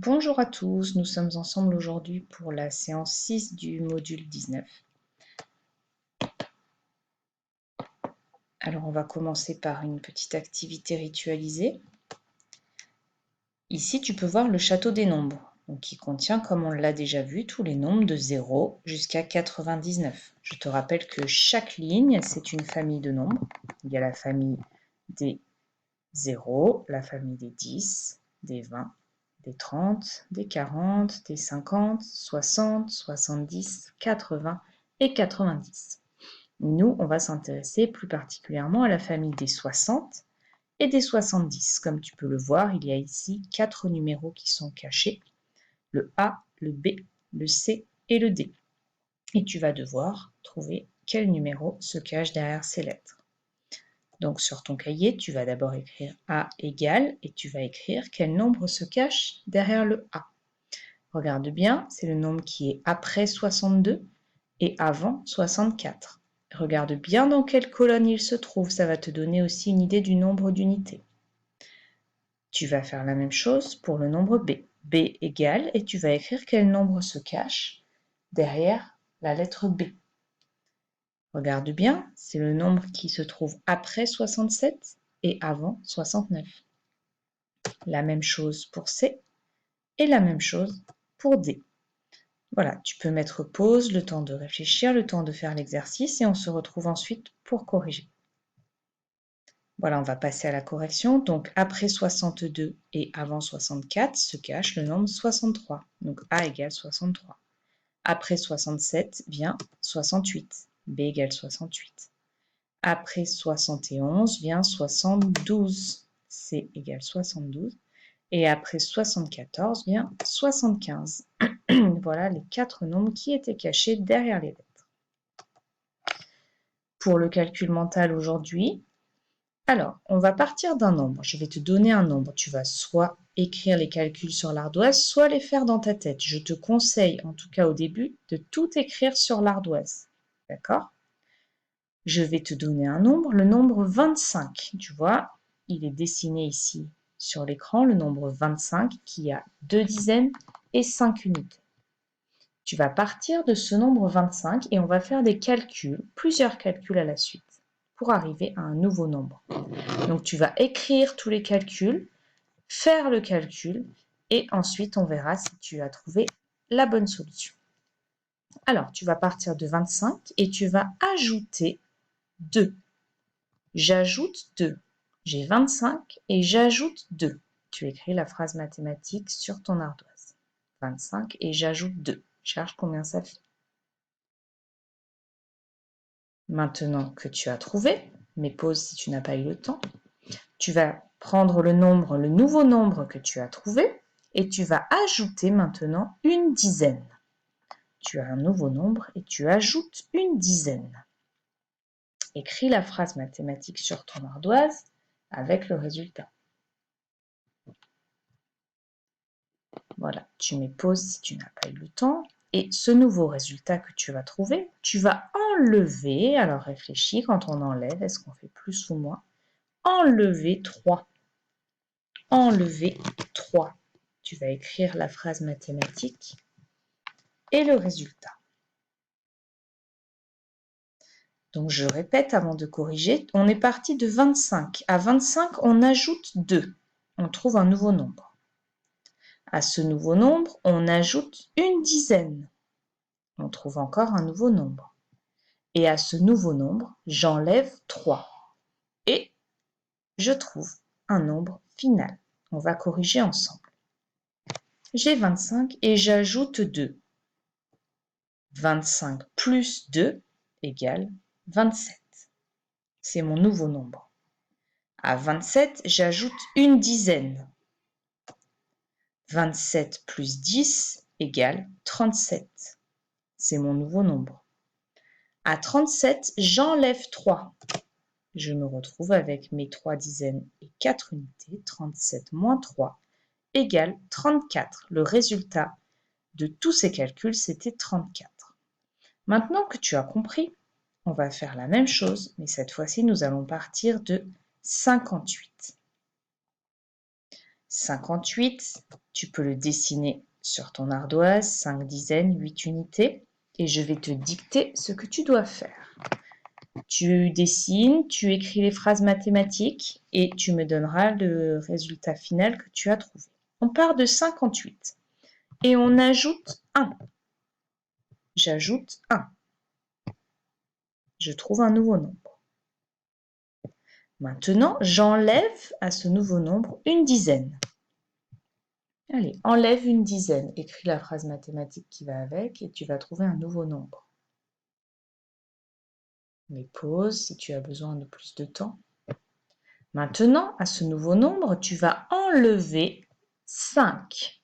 Bonjour à tous, nous sommes ensemble aujourd'hui pour la séance 6 du module 19. Alors on va commencer par une petite activité ritualisée. Ici tu peux voir le château des nombres, donc qui contient, comme on l'a déjà vu, tous les nombres de 0 jusqu'à 99. Je te rappelle que chaque ligne, c'est une famille de nombres. Il y a la famille des 0, la famille des 10, des 20, des 30, des 40, des 50, 60, 70, 80 et 90. Nous, on va s'intéresser plus particulièrement à la famille des 60 et des 70. Comme tu peux le voir, il y a ici 4 numéros qui sont cachés, le A, le B, le C et le D. Et tu vas devoir trouver quel numéro se cache derrière ces lettres. Donc sur ton cahier, tu vas d'abord écrire A égale et tu vas écrire quel nombre se cache derrière le A. Regarde bien, c'est le nombre qui est après 62 et avant 64. Regarde bien dans quelle colonne il se trouve, ça va te donner aussi une idée du nombre d'unités. Tu vas faire la même chose pour le nombre B. B égale et tu vas écrire quel nombre se cache derrière la lettre B. Regarde bien, c'est le nombre qui se trouve après 67 et avant 69. La même chose pour C et la même chose pour D. Voilà, tu peux mettre pause, le temps de réfléchir, le temps de faire l'exercice et on se retrouve ensuite pour corriger. Voilà, on va passer à la correction. Donc après 62 et avant 64 se cache le nombre 63. Donc A égale 63. Après 67 vient 68. B égale 68. Après 71 vient 72. C égale 72. Et après 74 vient 75. Voilà les 4 nombres qui étaient cachés derrière les lettres. Pour le calcul mental aujourd'hui, alors, on va partir d'un nombre. Je vais te donner un nombre. Tu vas soit écrire les calculs sur l'ardoise, soit les faire dans ta tête. Je te conseille, en tout cas au début, de tout écrire sur l'ardoise. D'accord ? Je vais te donner un nombre, le nombre 25. Tu vois, il est dessiné ici sur l'écran, le nombre 25 qui a 2 dizaines et 5 unités. Tu vas partir de ce nombre 25 et on va faire des calculs, plusieurs calculs à la suite, pour arriver à un nouveau nombre. Donc tu vas écrire tous les calculs, faire le calcul et ensuite on verra si tu as trouvé la bonne solution. Alors tu vas partir de 25 et tu vas ajouter 2. J'ajoute 2. J'ai 25 et j'ajoute 2. Tu écris la phrase mathématique sur ton ardoise. 25 et j'ajoute 2. Cherche combien ça fait. Maintenant que tu as trouvé, mais pause si tu n'as pas eu le temps, tu vas prendre le nouveau nombre que tu as trouvé et tu vas ajouter maintenant une dizaine. Tu as un nouveau nombre et tu ajoutes une dizaine. Écris la phrase mathématique sur ton ardoise avec le résultat. Voilà, tu mets pause si tu n'as pas eu le temps. Et ce nouveau résultat que tu vas trouver, tu vas enlever, alors réfléchis, quand on enlève, est-ce qu'on fait plus ou moins? Enlever 3. Enlever 3. Tu vas écrire la phrase mathématique et le résultat. Donc je répète avant de corriger, on est parti de 25. À 25, on ajoute 2. On trouve un nouveau nombre. À ce nouveau nombre, on ajoute une dizaine. On trouve encore un nouveau nombre. Et à ce nouveau nombre, j'enlève 3. Et je trouve un nombre final. On va corriger ensemble. J'ai 25 et j'ajoute 2. 25 plus 2 égale 27. C'est mon nouveau nombre. À 27, j'ajoute une dizaine. 27 plus 10 égale 37. C'est mon nouveau nombre. À 37, j'enlève 3. Je me retrouve avec mes 3 dizaines et 4 unités. 37 moins 3 égale 34. Le résultat de tous ces calculs, c'était 34. Maintenant que tu as compris, on va faire la même chose, mais cette fois-ci, nous allons partir de 58. 58, tu peux le dessiner sur ton ardoise, 5 dizaines, 8 unités, et je vais te dicter ce que tu dois faire. Tu dessines, tu écris les phrases mathématiques et tu me donneras le résultat final que tu as trouvé. On part de 58 et on ajoute 1. J'ajoute 1. Je trouve un nouveau nombre. Maintenant, j'enlève à ce nouveau nombre une dizaine. Allez, enlève une dizaine. Écris la phrase mathématique qui va avec et tu vas trouver un nouveau nombre. Mais pause si tu as besoin de plus de temps. Maintenant, à ce nouveau nombre, tu vas enlever 5.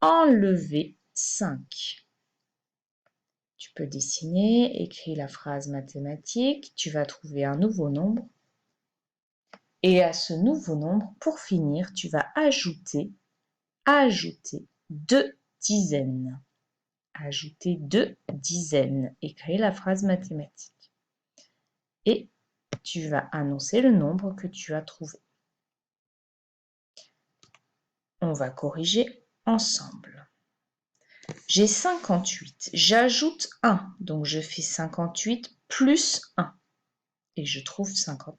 Enlever 5. Tu peux dessiner, écrire la phrase mathématique, tu vas trouver un nouveau nombre. Et à ce nouveau nombre, pour finir, tu vas ajouter 2 dizaines. Ajouter 2 dizaines. Écrire la phrase mathématique. Et tu vas annoncer le nombre que tu as trouvé. On va corriger ensemble. J'ai 58, j'ajoute 1, donc je fais 58 plus 1 et je trouve 59.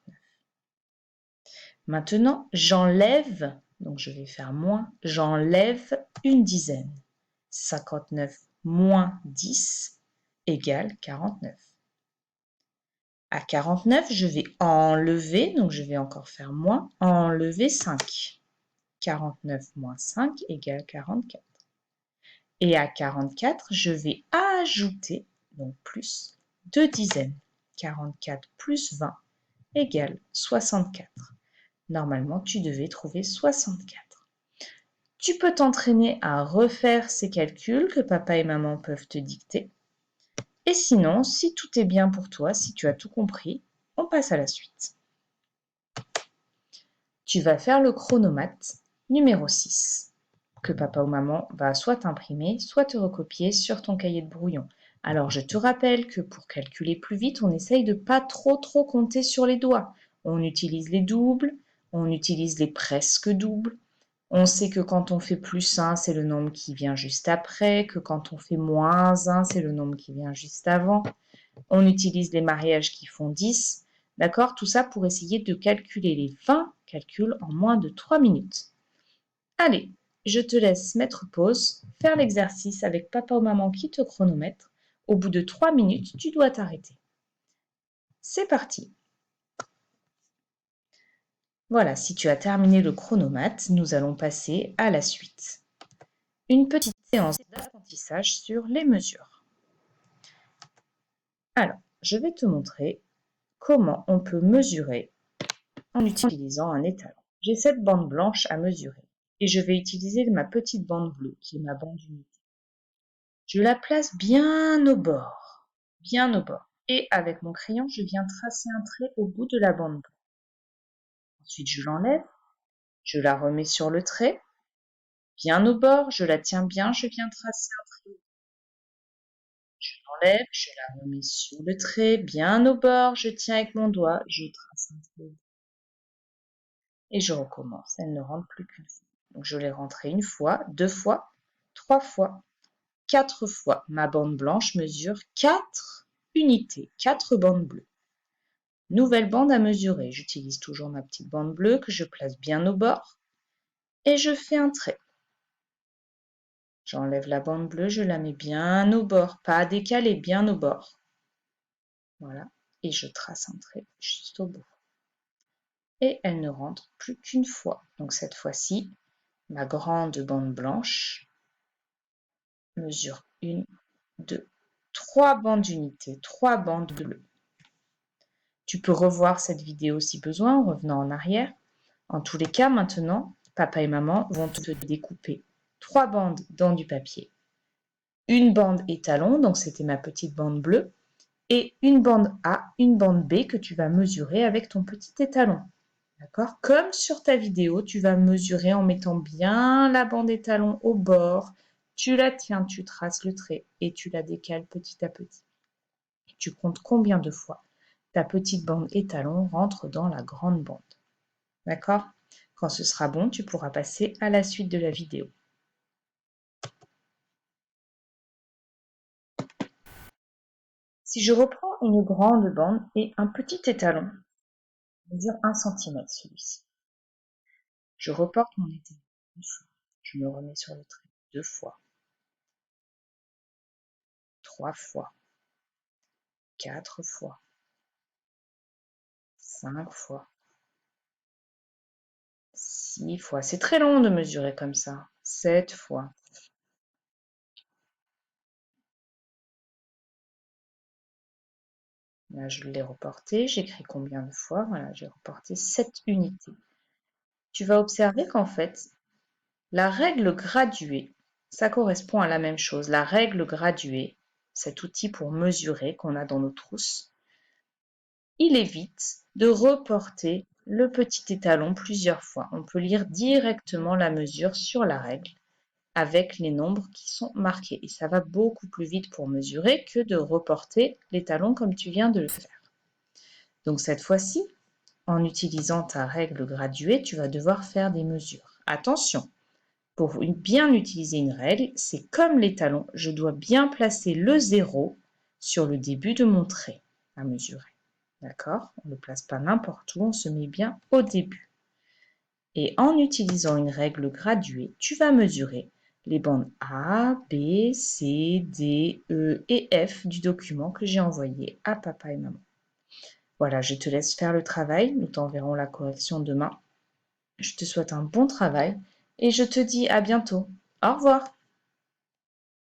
Maintenant, j'enlève, donc je vais faire moins, j'enlève une dizaine. 59 moins 10 égale 49. À 49, je vais enlever, donc je vais encore faire moins, enlever 5. 49 moins 5 égale 44. Et à 44, je vais ajouter, donc plus, 2 dizaines. 44 plus 20 égale 64. Normalement, tu devais trouver 64. Tu peux t'entraîner à refaire ces calculs que papa et maman peuvent te dicter. Et sinon, si tout est bien pour toi, si tu as tout compris, on passe à la suite. Tu vas faire le chronomate numéro 6. Que papa ou maman va soit t'imprimer, soit te recopier sur ton cahier de brouillon. Alors je te rappelle que pour calculer plus vite, on essaye de pas trop compter sur les doigts. On utilise les doubles, on utilise les presque doubles. On sait que quand on fait plus 1, c'est le nombre qui vient juste après, que quand on fait moins 1, c'est le nombre qui vient juste avant. On utilise les mariages qui font 10. D'accord? Tout ça pour essayer de calculer les 20 calculs en moins de 3 minutes. Allez, je te laisse mettre pause, faire l'exercice avec papa ou maman qui te chronomètre. Au bout de 3 minutes, tu dois t'arrêter. C'est parti. Voilà, si tu as terminé le chronomate, nous allons passer à la suite. Une petite séance d'apprentissage sur les mesures. Alors, je vais te montrer comment on peut mesurer en utilisant un étalon. J'ai cette bande blanche à mesurer et je vais utiliser ma petite bande bleue qui est ma bande unité. Je la place bien au bord, et avec mon crayon, je viens tracer un trait au bout de la bande bleue. Ensuite, je l'enlève, je la remets sur le trait, bien au bord, je la tiens bien, je viens tracer un trait. Je l'enlève, je la remets sur le trait, bien au bord, je tiens avec mon doigt, je trace un trait. Et je recommence, elle ne rentre plus qu'une fois. Donc je l'ai rentrée une fois, 2 fois, 3 fois, 4 fois. Ma bande blanche mesure 4 unités, 4 bandes bleues. Nouvelle bande à mesurer. J'utilise toujours ma petite bande bleue que je place bien au bord et je fais un trait. J'enlève la bande bleue, je la mets bien au bord, pas décalée, bien au bord. Voilà, et je trace un trait juste au bout. Et elle ne rentre plus qu'une fois. Donc cette fois-ci, ma grande bande blanche mesure 1, 2, 3 bandes d'unité, 3 bandes bleues. Tu peux revoir cette vidéo si besoin en revenant en arrière. En tous les cas, maintenant, papa et maman vont te découper 3 bandes dans du papier. Une bande étalon, donc c'était ma petite bande bleue, et une bande A, une bande B que tu vas mesurer avec ton petit étalon. D'accord? Comme sur ta vidéo, tu vas mesurer en mettant bien la bande étalon au bord. Tu la tiens, tu traces le trait et tu la décales petit à petit. Et tu comptes combien de fois ta petite bande étalon rentre dans la grande bande. D'accord? Quand ce sera bon, tu pourras passer à la suite de la vidéo. Si je reprends une grande bande et un petit étalon, il mesure 1 cm celui-ci. Je reporte mon étalon une fois. Je me remets sur le trait 2 fois, 3 fois, 4 fois, 5 fois, 6 fois. C'est très long de mesurer comme ça. 7 fois. Là, je l'ai reporté. J'écris combien de fois? Voilà, j'ai reporté 7 unités. Tu vas observer qu'en fait, la règle graduée, ça correspond à la même chose. La règle graduée, cet outil pour mesurer qu'on a dans nos trousses, il évite de reporter le petit étalon plusieurs fois. On peut lire directement la mesure sur la règle avec les nombres qui sont marqués. Et ça va beaucoup plus vite pour mesurer que de reporter l'étalon comme tu viens de le faire. Donc cette fois-ci, en utilisant ta règle graduée, tu vas devoir faire des mesures. Attention, pour bien utiliser une règle, c'est comme l'étalon, je dois bien placer le 0 sur le début de mon trait à mesurer. D'accord? On ne le place pas n'importe où, on se met bien au début. Et en utilisant une règle graduée, tu vas mesurer les bandes A, B, C, D, E et F du document que j'ai envoyé à papa et maman. Voilà, je te laisse faire le travail, nous t'enverrons la correction demain. Je te souhaite un bon travail et je te dis à bientôt. Au revoir.